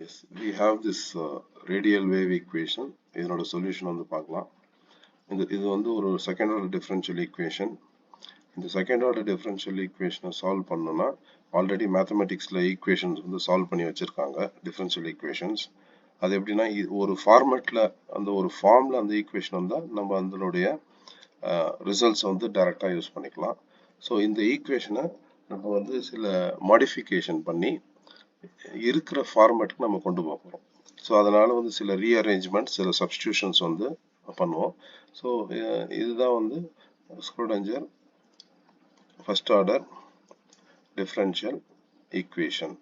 Yes, we have this radial wave equation. இதனோட solution வந்து பார்க்கலாம். இது வந்து ஒரு செகண்ட் ஆர்டர் டிஃபரன்ஷியல் ஈக்குவேஷன். இந்த செகண்ட் ஆர்டர் டிஃபரன்ஷியல் ஈக்குவேஷனை சால்வ் பண்ணணும்னா ஆல்ரெடி மேத்தமெட்டிக்ஸில் ஈக்குவேஷன்ஸ் வந்து சால்வ் பண்ணி வச்சுருக்காங்க டிஃபரன்ஷியல் ஈக்குவேஷன்ஸ். அது எப்படின்னா ஒரு ஃபார்மேட்டில் ஒரு ஃபார்மில் அந்த ஈக்குவேஷன் வந்தால் நம்ம அதனுடைய ரிசல்ட்ஸை வந்து டைரெக்டாக யூஸ் பண்ணிக்கலாம். ஸோ இந்த ஈக்குவேஷனை நம்ம வந்து சில மாடிஃபிகேஷன் பண்ணி இருக்கிற ஃபார்மேட்டுக்கு நம்ம கொண்டு போக போகிறோம். ஸோ அதனால் வந்து சில ரீஅரேஞ்ச்மெண்ட் சில சப்ஸ்டியூஷன்ஸ் வந்து பண்ணுவோம். ஸோ இதுதான் வந்து Schrödinger first order differential equation.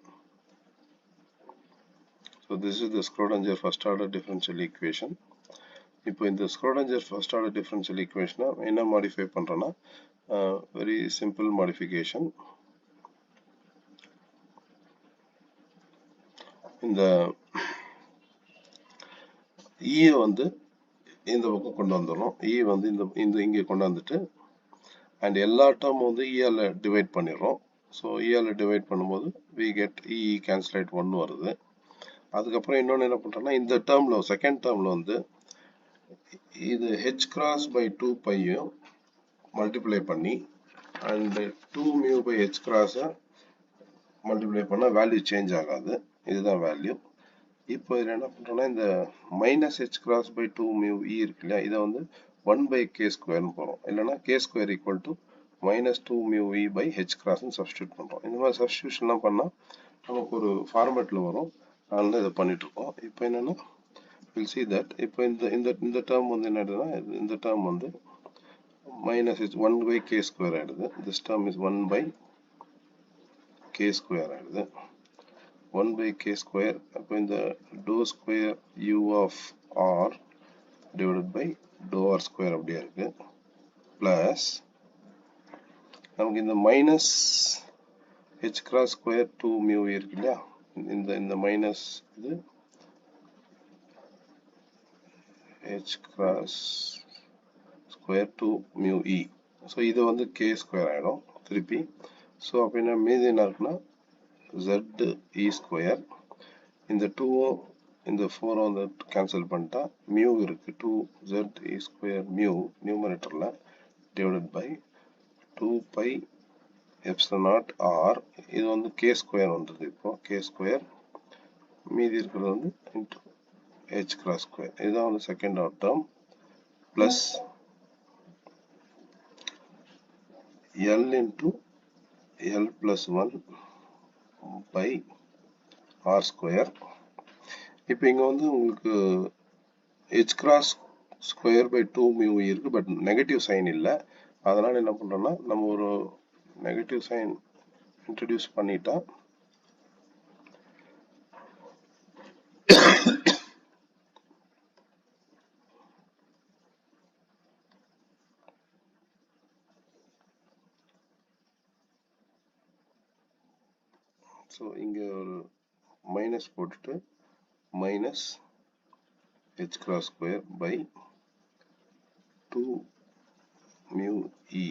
So this is the Schrödinger first order differential equation. இப்போ இந்த ஸ்க்ரோடிங்கர் ஃபர்ஸ்ட் ஆர்டர் டிஃபரன்ஷியல் ஈக்குவேஷனை என்ன மாடிஃபை பண்ணுறோன்னா வெரி சிம்பிள் மாடிஃபிகேஷன். இந்த ஈயை வந்து இந்த பக்கம் கொண்டு வந்துடணும். இ வந்து இந்த இங்கே கொண்டு வந்துட்டு அண்ட் எல்லா டேர்ம் வந்து இயால் டிவைட் பண்ணிடுறோம். ஸோ இயால் டிவைட் பண்ணும்போது வி கெட் இ கேன்சலேட் 1 வருது. அதுக்கப்புறம் இன்னொன்று என்ன பண்ணுறோன்னா இந்த டேர்மில் செகண்ட் டேர்மில் வந்து இது h கிராஸ் பை 2 பையும் மல்டிப்ளை பண்ணி அண்ட் 2 மியூ பை h கிராஸை மல்டிப்ளை பண்ணால் வேல்யூ சேஞ்ச் ஆகாது. இதுதான் வேல்யூ. இப்போ இதில் என்ன பண்ணுறோன்னா இந்த minus h cross by 2 mu e இருக்கு இல்லையா, இதை வந்து 1 பை கே ஸ்கொயர்னு போகிறோம். இல்லைனா K square equal to minus 2 mu e by H கிராஸ்ன்னு சப்ஸ்டியூட் பண்ணுறோம். இந்த மாதிரி சப்ஸ்டியூஷன்லாம் பண்ணால் நமக்கு ஒரு ஃபார்மேட்டில் வரும். அதனால இதை பண்ணிகிட்ருக்கோம். இப்போ என்னென்னா வில் சி தட் இப்போ இந்த டேர்ம் வந்து என்ன ஆகிடுதுன்னா இந்த டேர்ம் வந்து minus H 1 by K square ஆகிடுது. This term is 1 by K square ஆகிடுது. 1 by k square. அப்போ இந்த dou square u of r divided by dou r square அப்படியே இருக்கு. Plus நமக்கு இந்த minus h cross square 2 mu இருக்கு இல்லையா, இந்த minus இது h cross square 2 mu e. So இது வந்து k square ஆகிடும் திருப்பி. ஸோ அப்போ என்ன மீதி என்ன இருக்குன்னா z e ஸ்கொயர். இந்த 2 இந்த 4 வந்து கேன்சல் பண்ணிட்டா மியூ இருக்கு. 2z e ஸ்கொயர் மியூ நியூமரேட்டரில் divided by 2 by epsilon naught R. இது வந்து கே ஸ்கொயர் வந்தது. இப்போ கே ஸ்கொயர் மீதி இருக்கிறது வந்து இன்ட்டு ஹெச் கிராஸ் ஸ்கொயர். இதுதான் வந்து second order term plus L into L plus 1 by R square. இப்போ இங்கே வந்து உங்களுக்கு h cross square by 2 mu இருக்குது, பட் நெகட்டிவ் சைன் இல்லை. அதனால் என்ன பண்ணுறோன்னா நம்ம ஒரு நெகட்டிவ் சைன் இன்ட்ரடியூஸ் பண்ணிட்டா ஸோ இங்கே ஒரு மைனஸ் போட்டுட்டு minus h cross square by 2 mu e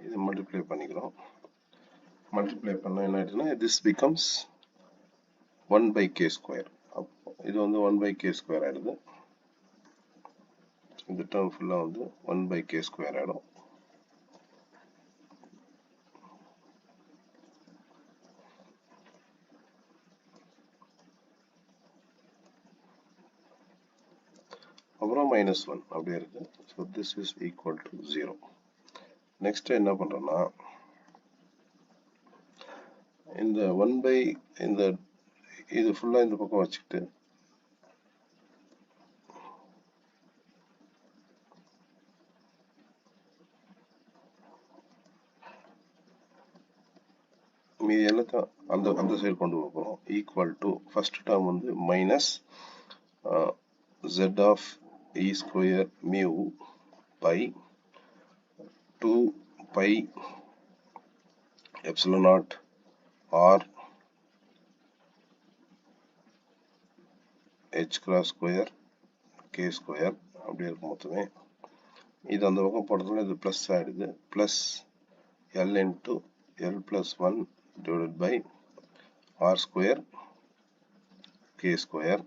இதை மல்டிப்ளை பண்ணிக்கிறோம். மல்டிப்ளை பண்ணால் என்ன ஆயிடுச்சுன்னா this becomes 1 by K square. அப்போ இது வந்து 1 பை கே ஸ்கொயர் ஆகிடுது. இந்த டேர்ம் ஃபுல்லாக வந்து 1 பை கே ஸ்கொயர் ஆகிடும். அப்புறம் மைனஸ் 1 அப்படியே இருக்கு. So this is equal to 0. Next என்ன பண்ணுறோன்னா இந்த 1 பை இந்த இது ஃபுல்லாக இந்த பக்கம் வச்சுக்கிட்டு மீதி எல்லாத்தையும் அந்த சைடு கொண்டு போகிறோம். ஈக்குவல் டு ஃபர்ஸ்ட் டேர்ம் வந்து minus z of e square mu by 2 by epsilon naught R h cross square K square அப்படி இருக்கும் மொத்தமே. இது அந்த பக்கம் போடுறதுனால இது ப்ளஸ் ஆகிடுது. Plus L into L plus 1 divided by r square k square,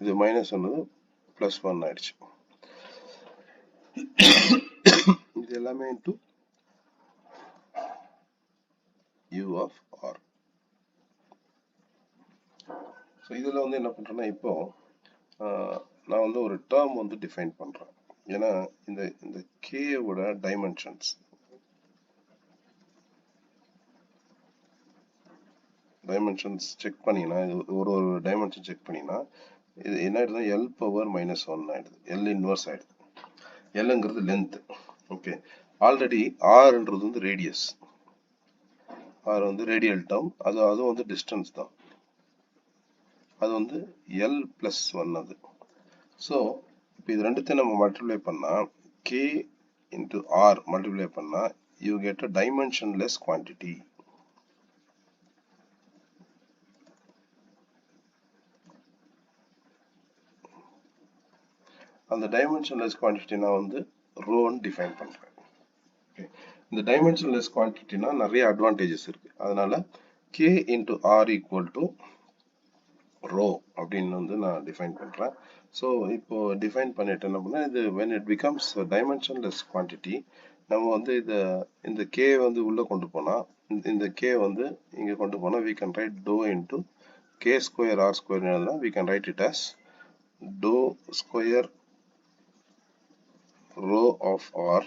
இது மைனஸ் ஒன்று ப்ளஸ் 1 ஆயிடுச்சு. இது எல்லாமே into u of r. So இதில் வந்து என்ன பண்ணுறேன்னா, இப்போ நான் வந்து ஒரு டேர்ம் வந்து டிஃபைன் பண்ணுறேன். ஏன்னா இந்த கேவோட டைமென்ஷன்ஸ் செக் பண்ணிங்கன்னா, இது ஒரு டைமென்ஷன் செக் பண்ணிங்கன்னா இது என்ன ஆயிடுதுன்னா எல் பவர் -1 ஆயிடுது, எல் இன்வர்ஸ் ஆயிடுது. எல்லுங்கிறது லென்த். ஓகே, ஆல்ரெடி ஆர்ன்றது வந்து ரேடியஸ், ஆர் வந்து ரேடியல் டேர்ம், அது வந்து டிஸ்டன்ஸ் தான், அது வந்து எல் பிளஸ் 1 அது. ஸோ இப்போ இது ரெண்டுத்தையும் நம்ம மல்டிப்ளை பண்ணால் கே இன்ட்டு ஆர் மல்டிப்ளை பண்ணால் you get a dimensionless quantity. அந்த டைமென்ஷன்லெஸ் குவான்டிட்டி நான் வந்து ரோன்னு டிஃபைன் பண்ணுறேன். ஓகே, இந்த டைமென்ஷன்லெஸ் குவான்டிட்டினா நிறைய அட்வான்டேஜஸ் இருக்கு. அதனால K into R equal to rho அப்படின்னு வந்து நான் டிஃபைன் பண்ணுறேன். ஸோ இப்போ டிஃபைன் பண்ணிட்டு என்ன பண்ணால், இது when it becomes dimensionless quantity, நம்ம வந்து இந்த கே வந்து உள்ளே கொண்டு போனால், இந்த கே வந்து இங்கே கொண்டு போனால் we can write dou into k square r square எழுதலாம். we can write it as dou square rho of r.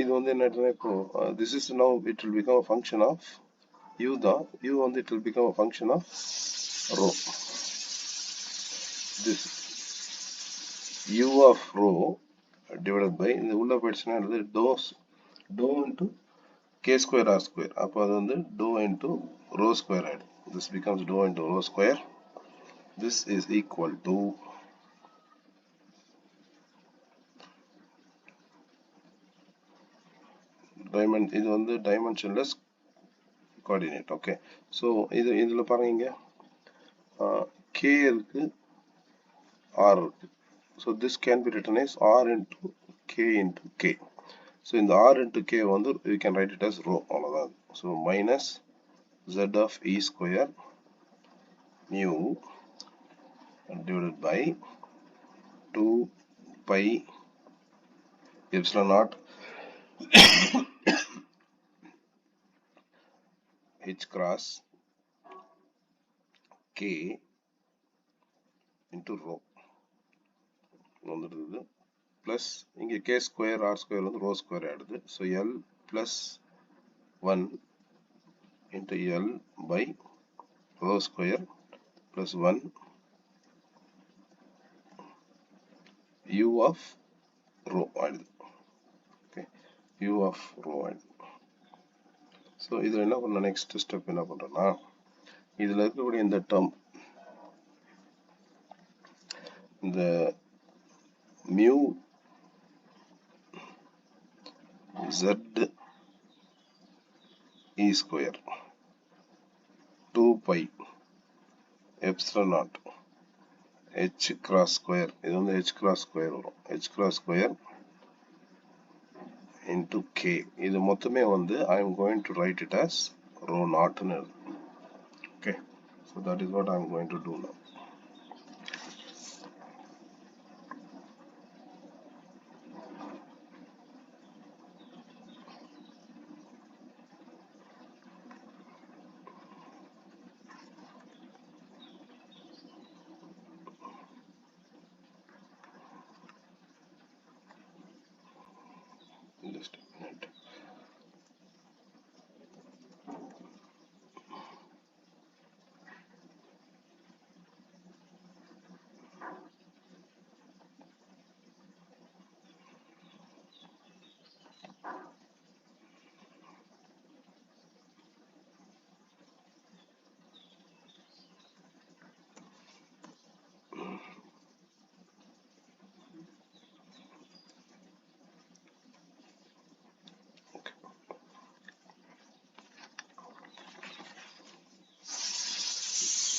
இது வந்து என்ன இப்போ this is now it will become a function of u தான், u வந்து it will become a function of rho. This u of rho divided by இந்த உள்ள போயிடுச்சுன்னா அது dou into k square r square. அப்போ அது வந்து dou into rho square ஆயிடும். This becomes dou into rho square. This is equal to இது வந்து dimensionless coordinate. ஓகே, ஸோ இதில் பாருங்க, k இருக்கு, r இருக்கு. So this can be written as r into k into k. So இந்த r into k வந்து we can write it as rho, அவ்வளோதான். So minus z of e square mu divided by 2 pi epsilon naught h cross k into rho வந்துடுது. Plus இங்கே K square R square வந்து rho square ஆகிடுது. So L plus 1 into L by rho square plus 1 U of rho ஆகிடுது. Okay, U of rho ஆகிடுது. So இதில் என்ன பண்ண, next step என்ன பண்ணுறேன்னா, இதில் இருக்கக்கூடிய இந்த டேர்ம், இந்த mu z e square 2 pi epsilon naught h cross square, இது வந்து h cross square வரும், h cross square into k. இது மொத்தமே வந்து I am going to write it as rho naught. Okay, so that is what I am going to do now. Just a minute.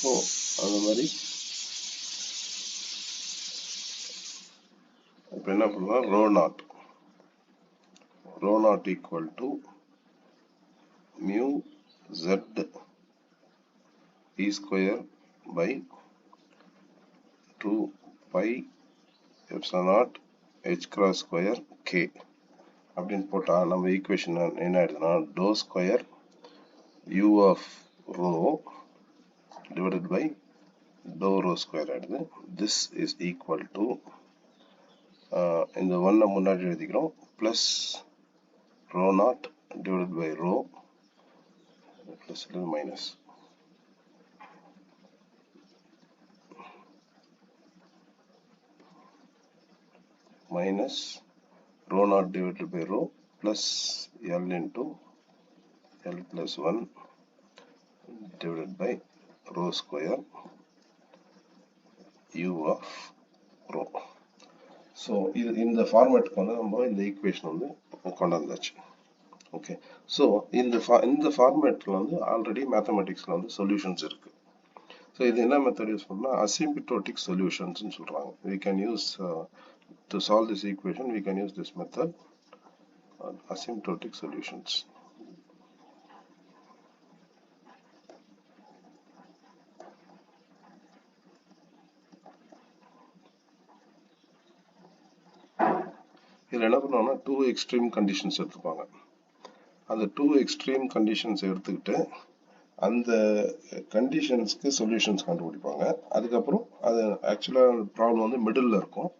So அந்த மாதிரி இப்போ என்ன பண்ணலாம், rho naught equal to mu z E square by 2 pi epsilon naught h cross square k அப்படின்னு போட்டா நம்ம equation என்ன ஆயிடுதுன்னா dou square u of rho divided by dou rho square ஆயிடுது. This is equal to இந்த 1 முன்னாடி எழுதிக்கிறோம் plus rho naught divided by rho plus minus rho naught divided by rho plus L into L plus 1 divided by rho square u of rho. So இந்த ஃபார்மேட்டுக்கு வந்து நம்ம இந்த equation வந்து கொண்டு வந்தாச்சு. ஓகே, ஸோ இந்த ஃபார்மேட்டில் வந்து ஆல்ரெடி மேத்தமெட்டிக்ஸில் வந்து சொல்யூஷன்ஸ் இருக்கு. ஸோ இது என்ன மெத்தட் யூஸ் பண்ணால் அசிம்பிட்டோட்டிக் சொல்யூஷன்ஸ்னு சொல்கிறாங்க. we can use to solve this equation we can use this method asymptotic solutions. இதில் என்ன பண்ணுவாங்கன்னா 2 எக்ஸ்ட்ரீம் கண்டிஷன்ஸ் எடுத்துப்பாங்க. அந்த 2 எக்ஸ்ட்ரீம் கண்டிஷன்ஸ் எடுத்துக்கிட்டு அந்த கண்டிஷன்ஸ்க்கு சொல்யூஷன்ஸ் கண்டுபிடிப்பாங்க. அதுக்கப்புறம் அது ஆக்சுவலாக ப்ராப்ளம் வந்து மிடில் இருக்கும்.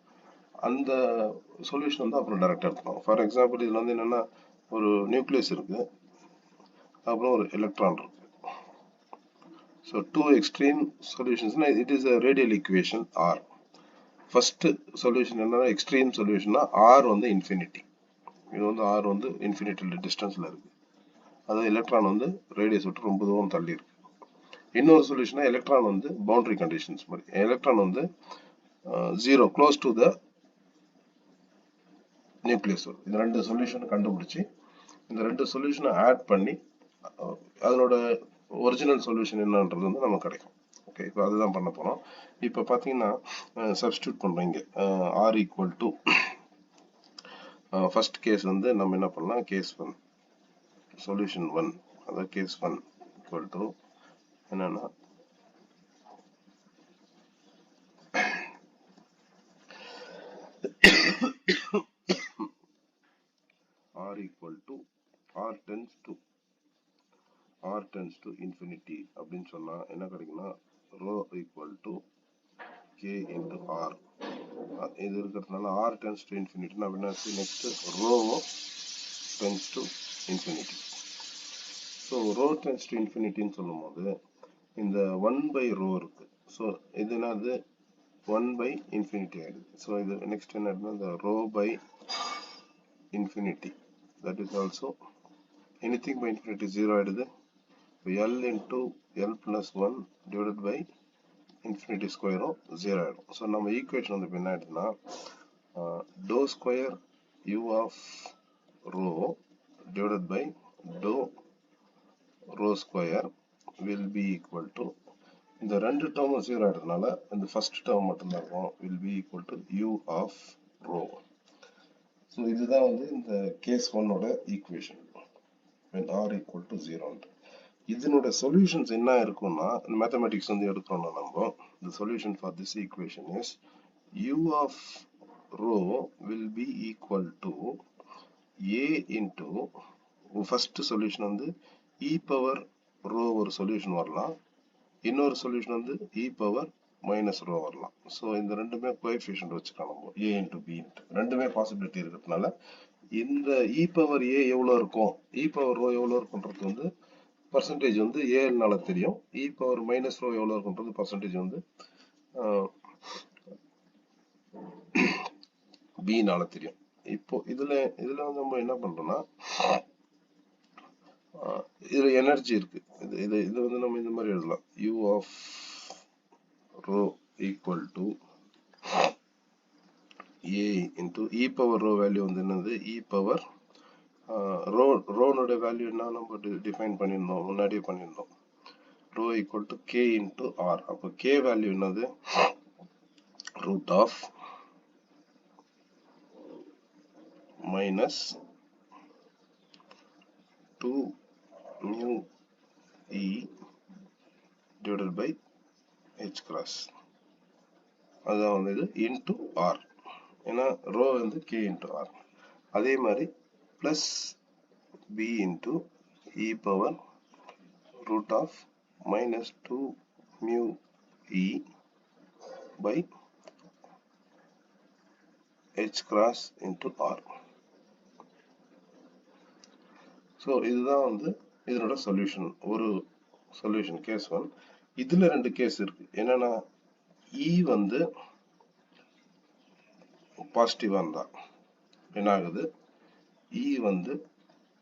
அந்த சொல்யூஷன் வந்து அப்புறம் டைரக்டாக எடுத்துக்கலாம். ஃபார் எக்ஸாம்பிள் இதில் வந்து என்னென்னா ஒரு நியூக்ளியஸ் இருக்குது, அப்புறம் ஒரு எலக்ட்ரான் இருக்கு. ஸோ 2 எக்ஸ்ட்ரீம் சொல்யூஷன்ஸ்னா it is a radial equation r. First solution என்னன்னா எக்ஸ்ட்ரீம் சொல்யூஷன்னா ஆர் வந்து இன்ஃபினிட்டி. இது வந்து ஆர் வந்து இன்ஃபினிட்டி டிஸ்டன்ஸில் இருக்குது. அதாவது எலக்ட்ரான் வந்து ரேடியஸ் விட்டு ரொம்ப தூரம் தள்ளி இருக்கு. இன்னொரு சொல்யூஷனா எலக்ட்ரான் வந்து பவுண்டரி கண்டிஷன்ஸ் மாதிரி, எலக்ட்ரான் வந்து 0 க்ளோஸ் டு த நியூக்ளியஸ். இந்த ரெண்டு சொல்யூஷனை கண்டுபிடிச்சி இந்த ரெண்டு சொல்யூஷனை ஆட் பண்ணி அதனோட ஒரிஜினல் சொல்யூஷன் என்னன்றது வந்து நமக்கு கிடைக்கும். ஓகே, இப்போ அதுதான் பண்ண போகிறோம். இப்போ பார்த்தீங்கன்னா சப்ஸ்டியூட் பண்ணுறோம். இங்கே R equal to first case வந்து நம்ம என்ன பண்ணலாம், கேஸ் 1 சொல்யூஷன் 1, அதாவது கேஸ் 1 ஈக்குவல் டு என்னன்னா r equal to r tends to infinity அப்படின்னு சொன்னா என்ன கிடைக்கும்னா rho equal to k into r. இது இருக்கிறதுனால r tends to infinity அப்படின்னா next rho tends to infinity. So rho tends to infinity ன்னு சொல்லும் போது இந்த 1 by rho இருக்கு. ஸோ இது என்னது 1 by infinity ஆயிடுது. ஸோ இது நெக்ஸ்ட் என்ன ஆயிடுதுன்னா இந்த rho by infinity, that is also anything by infinity 0 ஆயிடுது. L into L plus 1 divided by infinity square 0 ஆயிடும். ஸோ நம்ம ஈக்குவேஷன் வந்து என்ன ஆயிடுதுன்னா dou square u of rho divided by dou rho square will be equal to இந்த ரெண்டு டேர்மும் 0 ஆயிடுறதுனால இந்த first term மட்டும்தான் இருக்கும், will be equal to u of rho. So இதுதான் வந்து இந்த கேஸ் 1ஓட equation when r equal to 0. இதனோட சொல்யூஷன்ஸ் என்ன இருக்கும்னா மேத்தமெட்டிக்ஸ் வந்து எடுக்கிறோம்னா நம்ம the solution for this equation is u of rho will be equal to a into first solution வந்து e பவர் rho ஒரு சொல்யூஷன் வரலாம், இன்னொரு சொல்யூஷன் வந்து e பவர் மைனஸ் ரோ வரலாம். ஸோ இந்த ரெண்டுமே கோஎஃபிஷியன்ட் வச்சுக்கலாம் நம்ம a into b ரெண்டுமே பாசிபிலிட்டி இருக்கிறதுனால இந்த e பவர் a எவ்வளோ இருக்கும், e பவர் ரோ எவ்வளோ இருக்குன்றது வந்து பர்சன்டேஜ் வந்து ஏனால தெரியும், e பவர் மைனஸ் ரோ எவ்வளோ இருக்குன்றது பர்சன்டேஜ் வந்து b-னால தெரியும். இப்போ இதுல வந்து நம்ம என்ன பண்றோம்னா இதுல எனர்ஜி இருக்கு, இது வந்து நம்ம இந்த மாதிரி எழுதலாம் u of rho equal to a into e power rho value வந்து என்னது e power ரோனோட வேல்யூ என்ன நம்ம டிஃபைன் பண்ணியிருந்தோம், முன்னாடியே பண்ணியிருந்தோம், rho equal to k into r. அப்போ k வேல்யூ என்னது root of minus 2 mu e divided by h cross. அதான் வந்து இது into r. ஏன்னா ரோ வந்து k into r. அதே மாதிரி plus b into e power root of minus 2 mu e by h cross into r. So இதுதான் வந்து இதனோட சொல்யூஷன். ஒரு சொல்யூஷன் கேஸ் 1. இதுல ரெண்டு கேஸ் இருக்கு. என்னன்னா e வந்து பாசிட்டிவா இருந்தா என்ன ஆகுது, e வந்து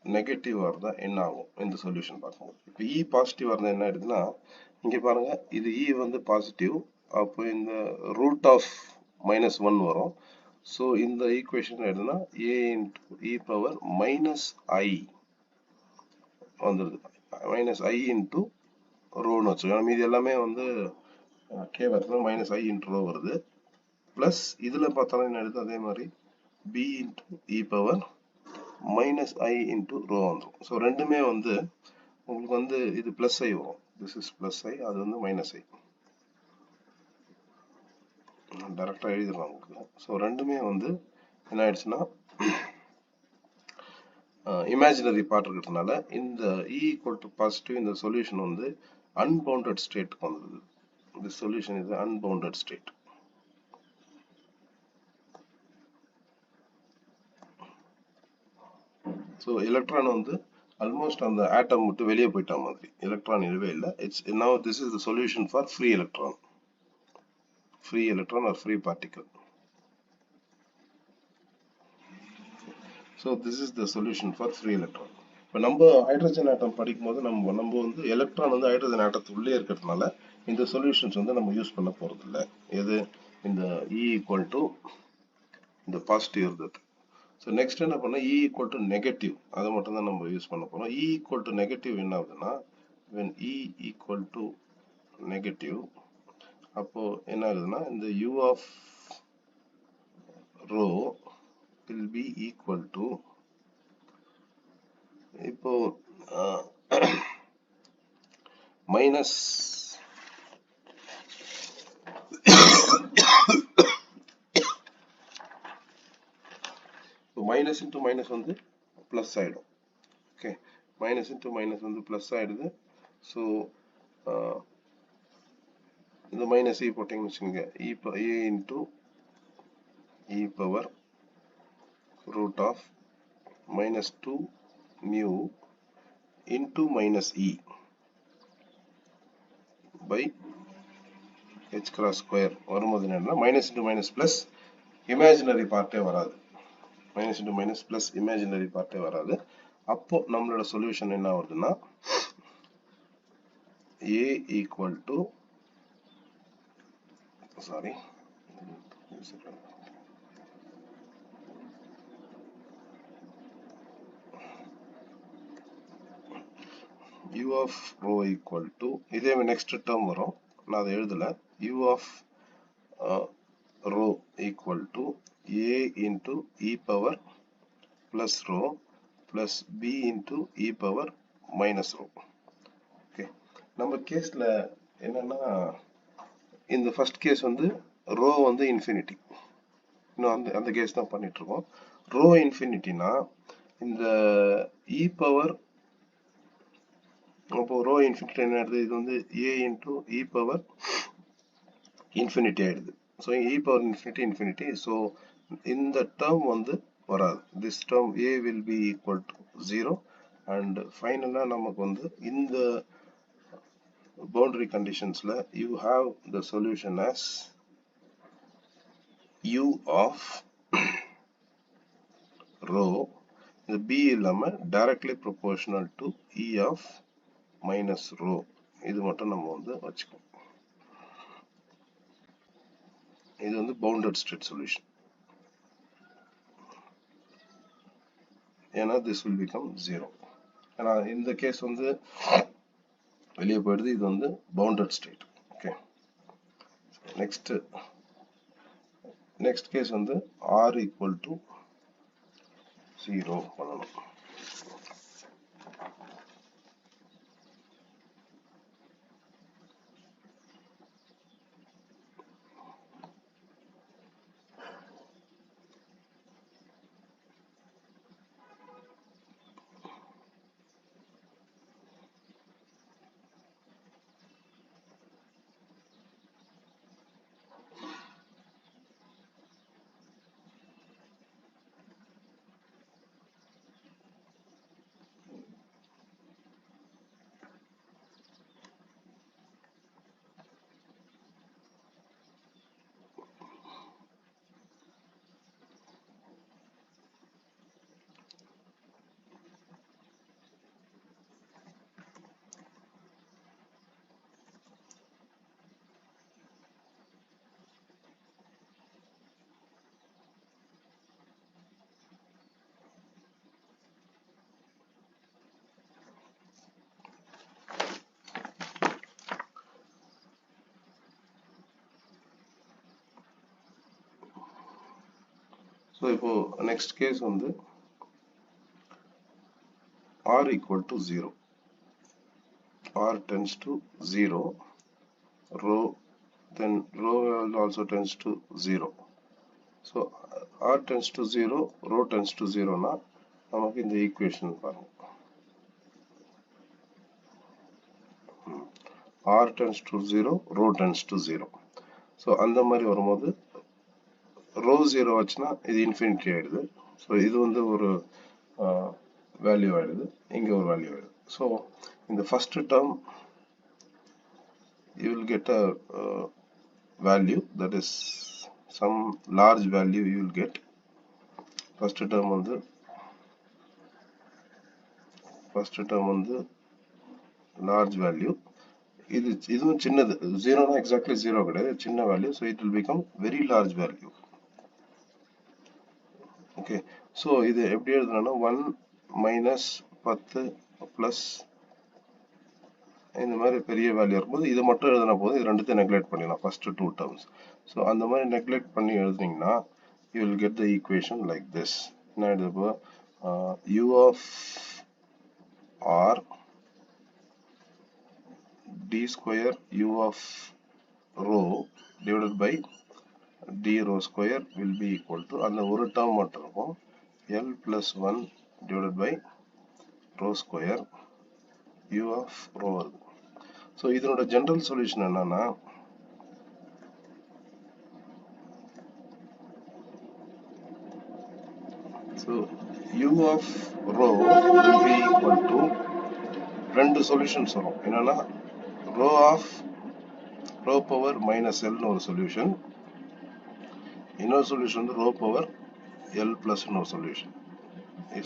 நெகட்டிவா இருந்தா என்ன ஆகும் இந்த சொல்யூஷன் பார்க்கும்போது. இப்போ e பாசிட்டிவா இருந்தா என்ன ஆயிடுதுன்னா, இங்க பாருங்க இது e வந்து பாசிட்டிவ், அப்போ இந்த ரூட் ஆஃப் -1 வரும். ஸோ இந்த ஈக்குவேஷன் ஆயிடுதுன்னா a into e power minus i வந்துடுது. மைனஸ் i இன்டூ ரோன்னு வச்சுக்கோங்க. மீதி எல்லாமே வந்து k வரதுல மைனஸ் i இன்டூ ரோ வருது. பிளஸ் இதுல பார்த்தாலும் என்ன ஆயிடுது, அதே மாதிரி b இன்டூ e power minus i into rho வந்துடும். ஸோ ரெண்டுமே வந்து உங்களுக்கு வந்து இது பிளஸ் ஐ வரும். திஸ் இஸ் பிளஸ் ஐ, அது வந்து மைனஸ் ஐ. டைரக்டா எழுதிடலாம் உங்களுக்கு. ஸோ ரெண்டுமே வந்து என்ன ஆயிடுச்சுன்னா இமேஜினரி பார்ட் இருக்கிறதுனால இந்த e ஈக்குவல் டு பாசிட்டிவ் இந்த சொல்யூஷன் வந்து அன்பவுண்டட் ஸ்டேட்டுக்கு வந்துடுது. இந்த சொல்யூஷன் இது அன்பவுண்டட் ஸ்டேட். ஸோ எலக்ட்ரான் வந்து ஆல்மோஸ்ட் அந்த ஆட்டம் விட்டு வெளியே போயிட்ட மாதிரி, எலக்ட்ரான் இல்லவே இல்லை. It's now this is the solution for free electron. Free electron or free particle. So this is the solution for free electron. இப்போ நம்ம ஹைட்ரஜன் ஆட்டம் படிக்கும்போது நம்ம வந்து எலக்ட்ரான் வந்து ஹைட்ரஜன் ஆட்டத்துக்குள்ளே இருக்கிறதுனால இந்த சொல்யூஷன்ஸ் வந்து நம்ம யூஸ் பண்ண போறது இல்லை. எது இந்த e ஈக்குவல் டு இந்த பாசிட்டிவ் இருந்தது. ஸோ நெக்ஸ்ட் என்ன பண்ண, e ஈக்குவல் டு நெகட்டிவ், அதை மட்டும் தான் நம்ம யூஸ் பண்ண போறோம். e ஈக்குவல் டு நெகட்டிவ் என்ன ஆகுதுன்னா, when e equal to negative, அப்போ என்ன ஆகுதுன்னா இந்த u of rho will be equal to, இப்போ மைனஸ் மைனஸ் இன்டூ மைனஸ் வந்து பிளஸ் ஆயிடும். ஓகே, மைனஸ் இன்டூ மைனஸ் வந்து பிளஸ் ஆயிடுது. ஸோ இந்த மைனஸ் இ போட்டிங்கன்னு வச்சுக்கோங்க, e இன்டூ e power root of minus 2 mu into minus e by h cross square வரும்போது என்னன்னா minus into minus plus imaginary பார்ட்டே வராது. Minus into minus plus imaginary பார்ட்டே வராது. அப்போ நம்மளோட சொல்யூஷன் என்ன வருதுன்னா a equal to sorry u of rho equal to, இதே next term வரும், நான் அதை எழுதல. u of rho equal to a into e power plus rho plus b into e power minus rho. Okay, நம்ம கேஸ்ல என்னன்னா இந்த ஃபர்ஸ்ட் கேஸ் வந்து ரோ வந்து இன்ஃபினிட்டி, இன்னும் அந்த கேஸ் தான் பண்ணிட்டு இருக்கோம். ரோ இன்ஃபினிட்டினா இந்த e பவர், அப்போ ரோ இன்ஃபினிட்டி என்ன ஆயிடுது, இது வந்து a இன்டூ e பவர் இன்ஃபினிட்டி ஆயிடுது. So e power infinity infinity. So இந்த டேர்ம் வந்து வராது. This term a will be equal to 0 and ஃபைனலாக நமக்கு வந்து இந்த boundary conditionsல you have the solution as u of rho, the b இல்லாம directly proportional to e of minus rho. இது மட்டும் நம்ம வந்து வச்சுக்கோம். இது வந்து bounded state solution. ஏன்னா this will become 0. ஏன்னா இந்த கேஸ் வந்து வெளியே போயிடுது, இது வந்து bounded state. ஓகே, நெக்ஸ்ட் கேஸ் வந்து r equal to 0 பண்ணணும். ஸோ இப்போ நெக்ஸ்ட் கேஸ் வந்து r equal to 0. R tends to 0. Rho, then rho also tends to 0. So r tends to 0, rho tends to 0 na நமக்கு இந்த ஈக்குவேஷன் பாருங்க. r tends to 0, rho tends to 0. So அந்த மாதிரி வரும்போது row 0 வச்சுன்னா இது infinity ஆயிடுது. ஸோ இது வந்து ஒரு வேல்யூ ஆயிடுது, இங்கே ஒரு வேல்யூ ஆயிடுது. ஸோ இந்த first term you will get a value, that is some large value you will get. First term வந்து large value. இதுவும் சின்னது, 0 னா exactly 0 கிடையாது, சின்ன value. So it will become very large value. Okay, so இது எப்படி எழுதணும்னா 1 minus 10 plus இந்த மாதிரி பெரிய வேல்யூ இருக்கும்போது இது மட்டும் எழுதினா போதும், இது ரெண்டுத்தையும் நெக்லெக்ட் பண்ணிடலாம் ஃபர்ஸ்ட் டூ டேர்ம்ஸ். ஸோ அந்த மாதிரி நெக்லெக்ட் பண்ணி எழுதுனீங்கன்னா you will get the equation like this. என்ன எழுதுப்போ u of r d square u of rho divided by d rho square will be equal to, அந்த ஒரு டேர்ம் மட்டும் இருக்கும், l plus 1 divided by rho square u of rho வருது. So இதனோட general solution என்னன்னா so u of rho will be equal to ரெண்டு solutions வரும். என்னன்னா rho of rho power minus l ஒரு சொல்யூஷன், இன்னொரு சொல்யூஷன் வந்து rho power l plus ஒரு சொல்யூஷன்.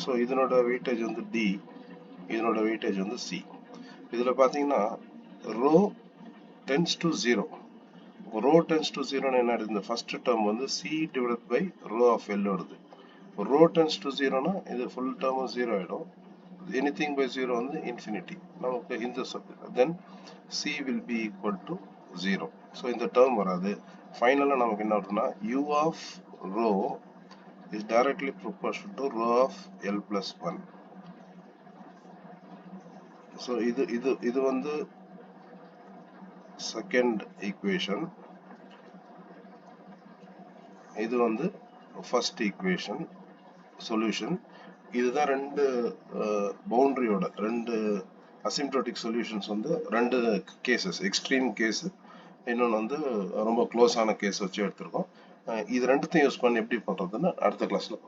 ஸோ இதனோட வெயிட்டேஜ் வந்து d, இதனோட வெயிட்டேஜ் வந்து c. இதில் பார்த்தீங்கன்னா rho tends to 0. rho tends to 0 என்ன ஆயிடுது, இந்த ஃபர்ஸ்ட் டேர்ம் வந்து c divided by rho of l வருது. rho tends to 0 னா இது ஃபுல் டேர்மும் 0 ஆயிடும், anything by 0 வந்து infinity. நமக்கு இந்த then c will be equal to 0. So இந்த டேர்ம் வராது. ஃபைனலாக நமக்கு என்ன வருதுன்னா u of rho is directly proportional to rho of l plus 1. So இது வந்து செகண்ட் ஈக்குவேஷன், இது வந்து ஃபர்ஸ்ட் ஈக்குவேஷன் சொல்யூஷன். இதுதான் ரெண்டு பவுண்டரியோட ரெண்டு அசிம்ப்டோட்டிக் சொல்யூஷன்ஸ் வந்து ரெண்டு கேசஸ், எக்ஸ்ட்ரீம் கேஸ், இன்னொன்று வந்து ரொம்ப க்ளோஸான கேஸ் வச்சு எடுத்திருக்கோம். இது ரெண்டுத்தையும் யூஸ் பண்ணி எப்படி பண்ணுறதுன்னு அடுத்த கிளாஸில்